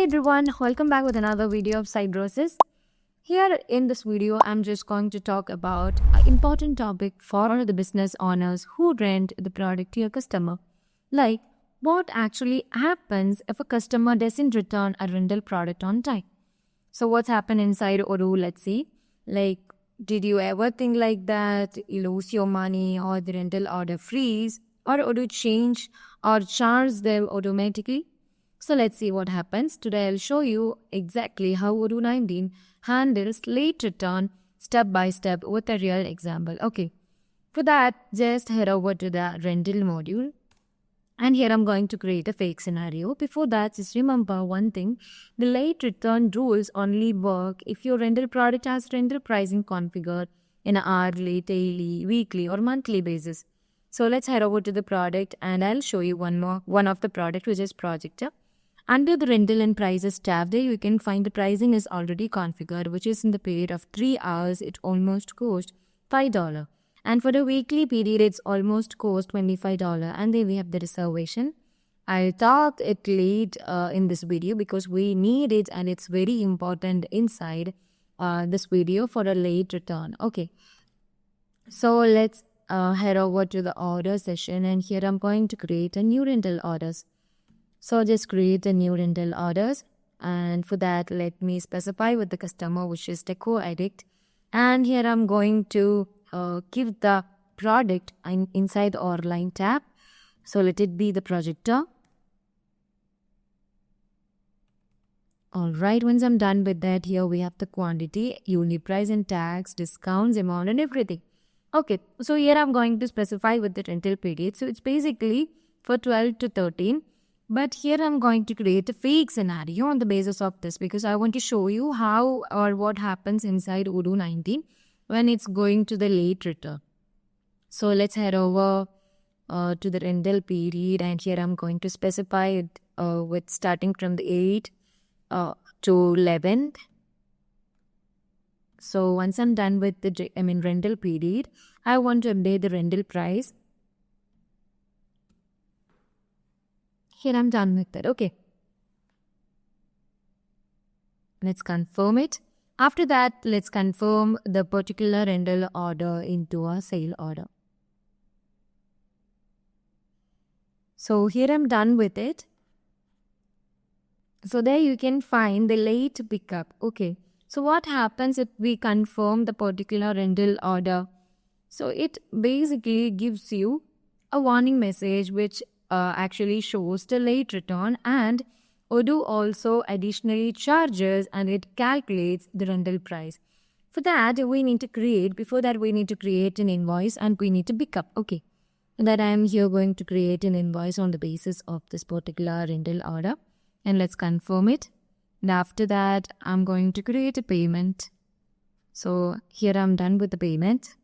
everyone, welcome back with another video of Cybrosys. Here in this video, I'm just going to talk about an important topic for the business owners who rent the product to your customer. Like, what actually happens if a customer doesn't return a rental product on time? So what's happened inside Odoo, let's see. Like, did you ever think like that, you lose your money or the rental order freeze or Odoo change or charge them automatically? So let's see what happens. Today I'll show you exactly how Odoo 19 handles late return step by step with a real example. Okay, for that just head over to the rental module. And here I'm going to create a fake scenario. Before that, just remember one thing. The late return rules only work if your rental product has rental pricing configured in an hourly, daily, weekly or monthly basis. So let's head over to the product and I'll show you one of the product, which is Projector. Under the rental and prices tab, there you can find the pricing is already configured, which is in the period of 3 hours, it almost cost $5. And for the weekly period, it's almost cost $25. And then we have the reservation. I thought it late in this video because we need it and it's very important inside this video for a late return. Okay, so let's head over to the order session, and here I'm going to create a new rental orders. So just create a new rental orders, and for that let me specify with the customer, which is Deco Addict. And here I'm going to give the product inside the order line tab. So let it be the Projector. Alright, once I'm done with that, here we have the quantity, unit price and tax, discounts, amount and everything. Okay, so here I'm going to specify with the rental period. So it's basically for 12 to 13. But here I'm going to create a fake scenario on the basis of this, because I want to show you how or what happens inside Odoo 19 when it's going to the late return. So let's head over to the rental period, and here I'm going to specify it with starting from the 8th to 11th. So once I'm done with the rental period, I want to update the rental price. Here I'm done with that. Okay, let's confirm it. After that, let's confirm the particular rental order into a sale order. So here I'm done with it. So there you can find the late pickup. Okay, so what happens if we confirm the particular rental order? So it basically gives you a warning message which actually shows the late return, and Odoo also additionally charges and it calculates the rental price. For that we need to create, before that we need to create an invoice and we need to pick up. Okay, that I am here going to create an invoice on the basis of this particular rental order, and let's confirm it. And after that I'm going to create a payment. So here I'm done with the payment.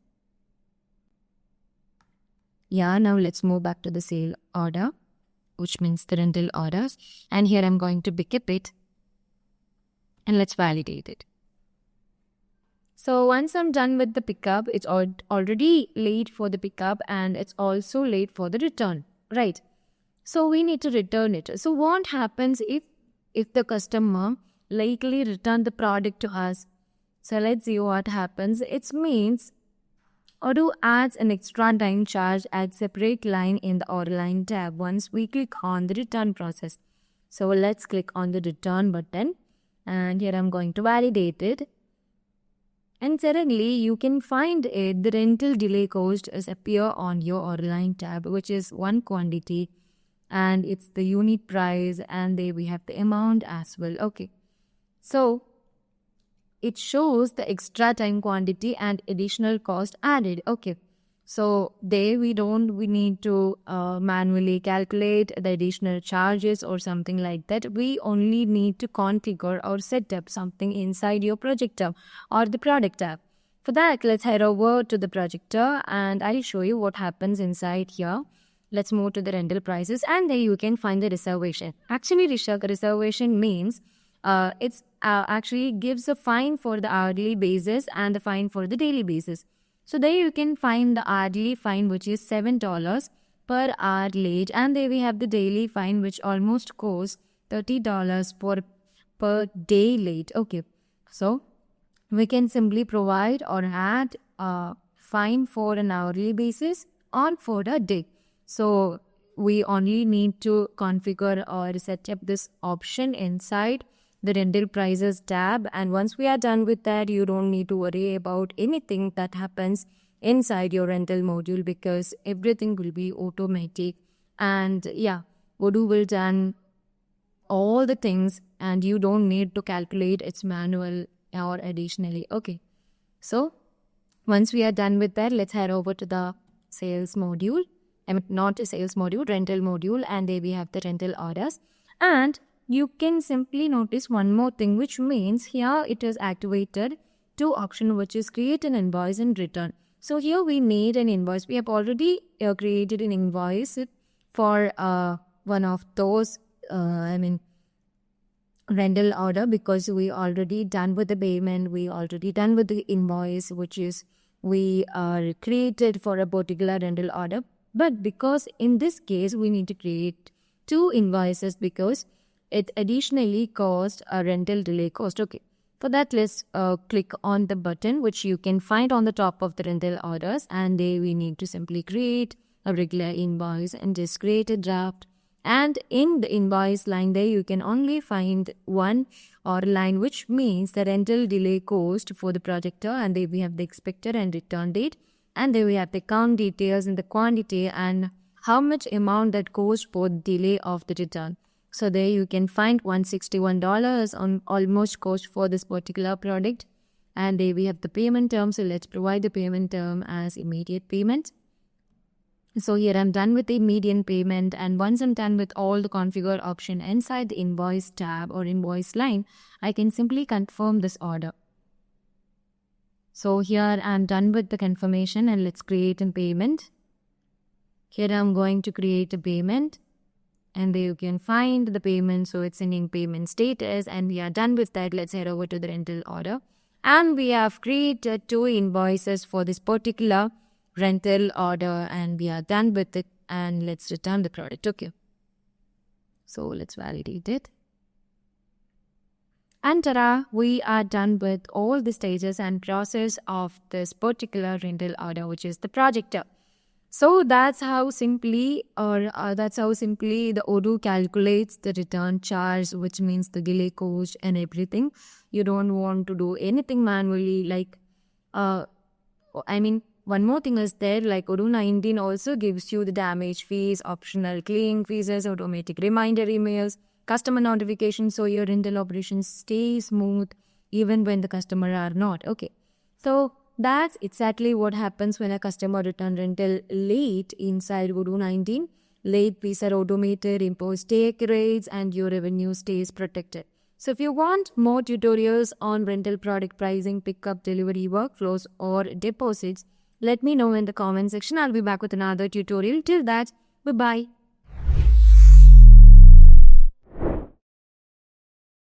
Yeah, now let's move back to the sale order, which means the rental orders. And here I'm going to pick up it and let's validate it. So once I'm done with the pickup, it's already late for the pickup and it's also late for the return, right? So we need to return it. So what happens if the customer lately returned the product to us? So let's see what happens. It means Odoo adds an extra time charge at separate line in the order line tab once we click on the return process. So let's click on the return button, and here I'm going to validate it. And suddenly you can find it, the rental delay cost is appear on your order line tab, which is one quantity, and it's the unit price, and there we have the amount as well. Okay, so it shows the extra time quantity and additional cost added. Okay, so there we need to manually calculate the additional charges or something like that. We only need to configure or set up something inside your Projector or the product tab. For that, let's head over to the Projector and I'll show you what happens inside here. Let's move to the rental prices, and there you can find the reservation. Actually, reservation means it's actually gives a fine for the hourly basis and the fine for the daily basis. So there you can find the hourly fine, which is $7 per hour late, and there we have the daily fine, which almost costs $30 for per day late. Okay, so we can simply provide or add a fine for an hourly basis or for a day. So we only need to configure or set up this option inside the rental prices tab, and once we are done with that, you don't need to worry about anything that happens inside your rental module because everything will be automatic. And yeah, Odoo will done all the things and you don't need to calculate its manual or additionally. Okay, so once we are done with that, let's head over to the sales module. I mean, not a sales module, rental module, and there we have the rental orders. And you can simply notice one more thing, which means here it is activated to option, which is create an invoice and return. So here we need an invoice. We have already created an invoice for one of those, rental order, because we already done with the payment, we already done with the invoice, which is we are created for a particular rental order. But because in this case we need to create two invoices because it additionally caused a rental delay cost. Okay, for that let's click on the button which you can find on the top of the rental orders, and there we need to simply create a regular invoice and just create a draft. And in the invoice line there you can only find one or line, which means the rental delay cost for the projector, and there we have the expected and return date, and there we have the account details and the quantity and how much amount that cost for delay of the return. So there you can find $161 on almost cost for this particular product, and there we have the payment term. So let's provide the payment term as immediate payment. So here I'm done with the immediate payment, and once I'm done with all the configure option inside the invoice tab or invoice line, I can simply confirm this order. So here I'm done with the confirmation, and let's create a payment. Here I'm going to create a payment, and there you can find the payment. So it's in payment status, and we are done with that. Let's head over to the rental order, and we have created two invoices for this particular rental order, and we are done with it, and let's return the product. Okay, so let's validate it, and ta-da, we are done with all the stages and process of this particular rental order, which is the projector. So that's how simply the Odoo calculates the return charge, which means the delay cost and everything. You don't want to do anything manually, like one more thing is there, like Odoo 19 also gives you the damage fees, optional cleaning fees, automatic reminder emails, customer notifications, so your rental operations stay smooth even when the customer are not. Okay, so that's exactly what happens when a customer return rental late inside Odoo 19. Late fees are automated, impose take rates, and your revenue stays protected. So if you want more tutorials on rental product pricing, pickup, delivery, workflows, or deposits, let me know in the comment section. I'll be back with another tutorial. Till that, bye-bye.